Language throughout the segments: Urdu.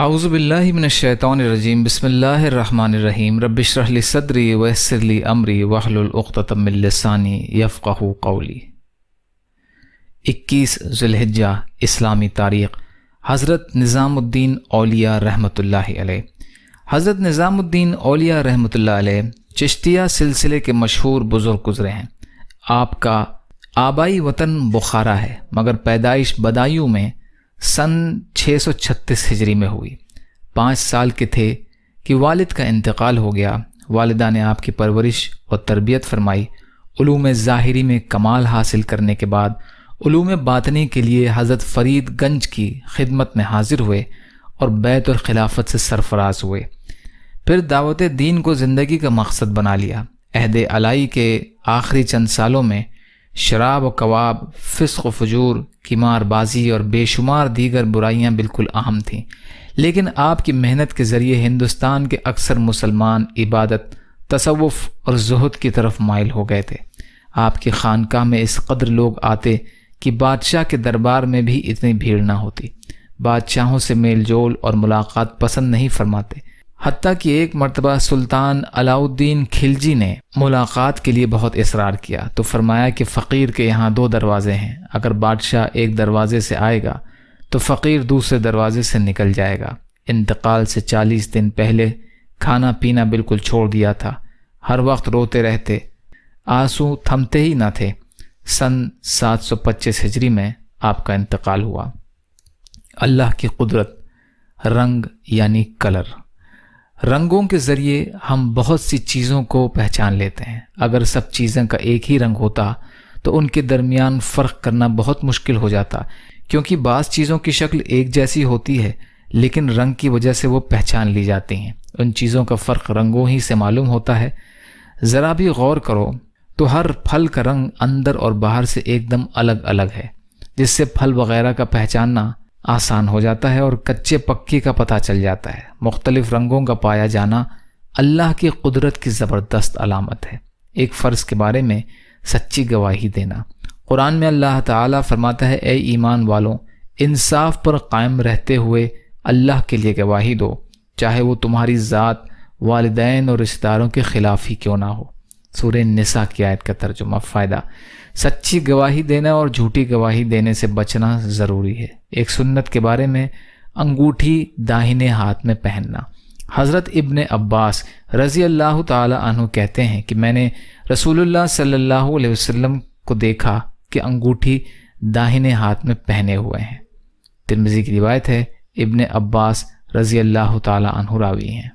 اعوذ باللہ من الشیطان الرجیم بسم اللہ الرحمن الرحیم رب اشرح لی صدری ویسر لی امری واحلل عقدۃ من لسانی یفقہوا قولی۔ 21 ذی الحجہ اسلامی تاریخ۔ حضرت نظام الدین اولیاء رحمۃ اللہ علیہ۔ حضرت نظام الدین اولیاء رحمۃ اللہ علیہ چشتیہ سلسلے کے مشہور بزرگ گزرے ہیں۔ آپ کا آبائی وطن بخارا ہے، مگر پیدائش بدایوں میں سن 636 ہجری میں ہوئی۔ 5 سال کے تھے کہ والد کا انتقال ہو گیا۔ والدہ نے آپ کی پرورش اور تربیت فرمائی۔ علوم ظاہری میں کمال حاصل کرنے کے بعد علوم باطنی کے لیے حضرت فرید گنج کی خدمت میں حاضر ہوئے اور بیت الخلافت سے سرفراز ہوئے۔ پھر دعوت دین کو زندگی کا مقصد بنا لیا۔ عہد الہی کے آخری چند سالوں میں شراب و کباب، فسق و فجور، قمار بازی اور بے شمار دیگر برائیاں بالکل عام تھیں، لیکن آپ کی محنت کے ذریعے ہندوستان کے اکثر مسلمان عبادت، تصوف اور زہد کی طرف مائل ہو گئے تھے۔ آپ کی خانقاہ میں اس قدر لوگ آتے کہ بادشاہ کے دربار میں بھی اتنی بھیڑ نہ ہوتی۔ بادشاہوں سے میل جول اور ملاقات پسند نہیں فرماتے، حتیٰ کہ ایک مرتبہ سلطان علاؤالدین خلجی نے ملاقات کے لیے بہت اصرار کیا تو فرمایا کہ فقیر کے یہاں 2 دروازے ہیں، اگر بادشاہ ایک دروازے سے آئے گا تو فقیر دوسرے دروازے سے نکل جائے گا۔ انتقال سے 40 دن پہلے کھانا پینا بالکل چھوڑ دیا تھا، ہر وقت روتے رہتے، آنسو تھمتے ہی نہ تھے۔ سن 725 ہجری میں آپ کا انتقال ہوا۔ اللہ کی قدرت، رنگ یعنی کلر۔ رنگوں کے ذریعے ہم بہت سی چیزوں کو پہچان لیتے ہیں۔ اگر سب چیزوں کا ایک ہی رنگ ہوتا تو ان کے درمیان فرق کرنا بہت مشکل ہو جاتا، کیونکہ بعض چیزوں کی شکل ایک جیسی ہوتی ہے لیکن رنگ کی وجہ سے وہ پہچان لی جاتی ہیں۔ ان چیزوں کا فرق رنگوں ہی سے معلوم ہوتا ہے۔ ذرا بھی غور کرو تو ہر پھل کا رنگ اندر اور باہر سے ایک دم الگ الگ ہے، جس سے پھل وغیرہ کا پہچاننا آسان ہو جاتا ہے اور کچے پکے کا پتہ چل جاتا ہے۔ مختلف رنگوں کا پایا جانا اللہ کی قدرت کی زبردست علامت ہے۔ ایک فرض کے بارے میں سچی گواہی دینا۔ قرآن میں اللہ تعالیٰ فرماتا ہے، اے ایمان والوں، انصاف پر قائم رہتے ہوئے اللہ کے لیے گواہی دو، چاہے وہ تمہاری ذات، والدین اور رشتہ داروں کے خلاف ہی کیوں نہ ہو۔ سورہ نساء کی آیت کا ترجمہ۔ فائدہ: سچی گواہی دینا اور جھوٹی گواہی دینے سے بچنا ضروری ہے۔ ایک سنت کے بارے میں انگوٹھی داہنے ہاتھ میں پہننا۔ حضرت ابن عباس رضی اللہ تعالی عنہ کہتے ہیں کہ میں نے رسول اللہ صلی اللہ علیہ وسلم کو دیکھا کہ انگوٹھی داہنے ہاتھ میں پہنے ہوئے ہیں۔ ترمذی کی روایت ہے۔ ابن عباس رضی اللہ تعالی عنہ راوی ہیں۔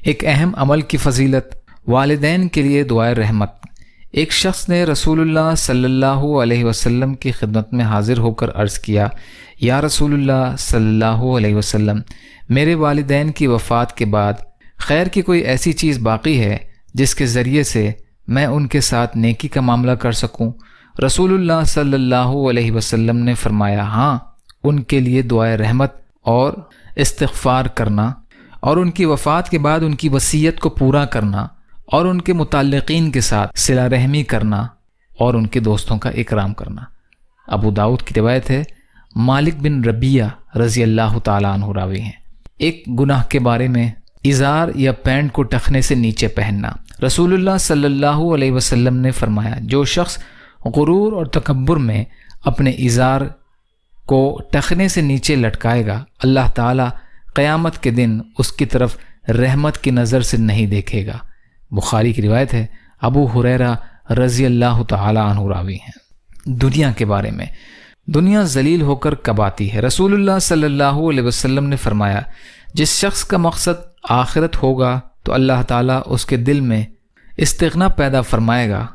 ایک اہم عمل کی فضیلت، والدین کے لیے دعائے رحمت۔ ایک شخص نے رسول اللہ صلی اللہ علیہ وسلم کی خدمت میں حاضر ہو کر عرض کیا، یا رسول اللہ صلی اللہ علیہ وسلم، میرے والدین کی وفات کے بعد خیر کی کوئی ایسی چیز باقی ہے جس کے ذریعے سے میں ان کے ساتھ نیکی کا معاملہ کر سکوں؟ رسول اللہ صلی اللہ علیہ وسلم نے فرمایا، ہاں، ان کے لیے دعائے رحمت اور استغفار کرنا، اور ان کی وفات کے بعد ان کی وصیت کو پورا کرنا، اور ان کے متعلقین کے ساتھ صلہ رحمی کرنا، اور ان کے دوستوں کا اکرام کرنا۔ ابو داؤد کی روایت ہے۔ مالک بن ربیہ رضی اللہ تعالیٰ عنہ راوی ہیں۔ ایک گناہ کے بارے میں، ازار یا پینٹ کو ٹخنے سے نیچے پہننا۔ رسول اللہ صلی اللہ علیہ وسلم نے فرمایا، جو شخص غرور اور تکبر میں اپنے ازار کو ٹخنے سے نیچے لٹکائے گا، اللہ تعالیٰ قیامت کے دن اس کی طرف رحمت کی نظر سے نہیں دیکھے گا۔ بخاری کی روایت ہے۔ ابو ہریرہ رضی اللہ تعالی عنہ راوی ہیں۔ دنیا کے بارے میں، دنیا ذلیل ہو کر کب آتی ہے؟ رسول اللہ صلی اللہ علیہ وسلم نے فرمایا، جس شخص کا مقصد آخرت ہوگا تو اللہ تعالیٰ اس کے دل میں استغنا پیدا فرمائے گا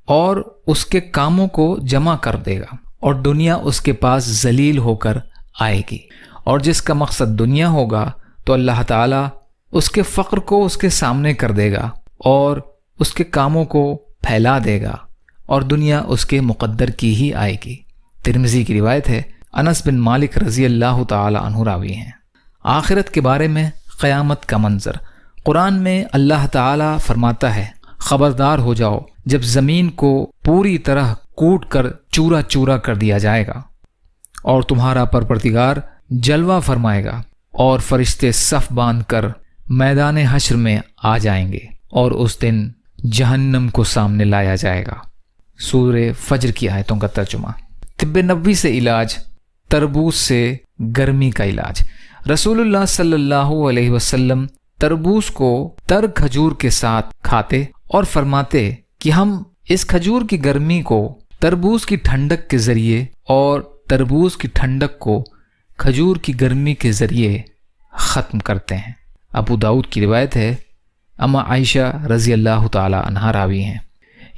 اور اس کے کاموں کو جمع کر دے گا، اور دنیا اس کے پاس ذلیل ہو کر آئے گی۔ اور جس کا مقصد دنیا ہوگا تو اللہ تعالیٰ اس کے فقر کو اس کے سامنے کر دے گا اور اس کے کاموں کو پھیلا دے گا، اور دنیا اس کے مقدر کی ہی آئے گی۔ ترمذی کی روایت ہے۔ انس بن مالک رضی اللہ تعالی عنہ راوی ہیں۔ آخرت کے بارے میں، قیامت کا منظر۔ قرآن میں اللہ تعالی فرماتا ہے، خبردار ہو جاؤ جب زمین کو پوری طرح کوٹ کر چورا چورا کر دیا جائے گا اور تمہارا پروردگار جلوہ فرمائے گا اور فرشتے صف باندھ کر میدان حشر میں آ جائیں گے اور اس دن جہنم کو سامنے لایا جائے گا۔ سورہ فجر کی آیتوں کا ترجمہ۔ طب نبوی سے علاج، تربوز سے گرمی کا علاج۔ رسول اللہ صلی اللہ علیہ وسلم تربوز کو تر کھجور کے ساتھ کھاتے اور فرماتے کہ ہم اس کھجور کی گرمی کو تربوز کی ٹھنڈک کے ذریعے اور تربوز کی ٹھنڈک کو کھجور کی گرمی کے ذریعے ختم کرتے ہیں۔ ابو داؤد کی روایت ہے، اما عائشہ رضی اللہ تعالی عنہا راوی ہیں۔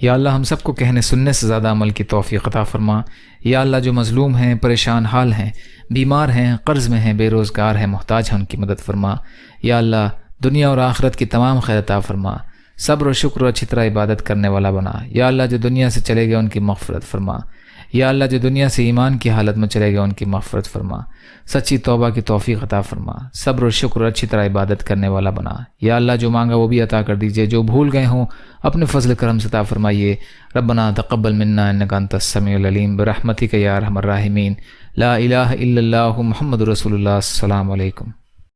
یا اللہ ہم سب کو کہنے سننے سے زیادہ عمل کی توفیق عطا فرما۔ یا اللہ جو مظلوم ہیں، پریشان حال ہیں، بیمار ہیں، قرض میں ہیں، بے روزگار ہیں، محتاج ہیں، ان کی مدد فرما۔ یا اللہ دنیا اور آخرت کی تمام خیر عطا فرما۔ صبر و شکر و اچھی طرح عبادت کرنے والا بنا۔ یا اللہ جو دنیا سے چلے گئے ان کی مغفرت فرما۔ یا اللہ جو دنیا سے ایمان کی حالت میں چلے گئے ان کی مغفرت فرما، سچی توبہ کی توفیق عطا فرما، صبر و شکر اچھی طرح عبادت کرنے والا بنا۔ یا اللہ جو مانگا وہ بھی عطا کر دیجئے، جو بھول گئے ہوں اپنے فضل کرم سے عطا فرمائیے۔ ربنا تقبل منا انک انت السمیع العلیم برحمتک یا ارحم الراحمین۔ لا الہ الا اللہ محمد رسول اللہ۔ السلام علیکم۔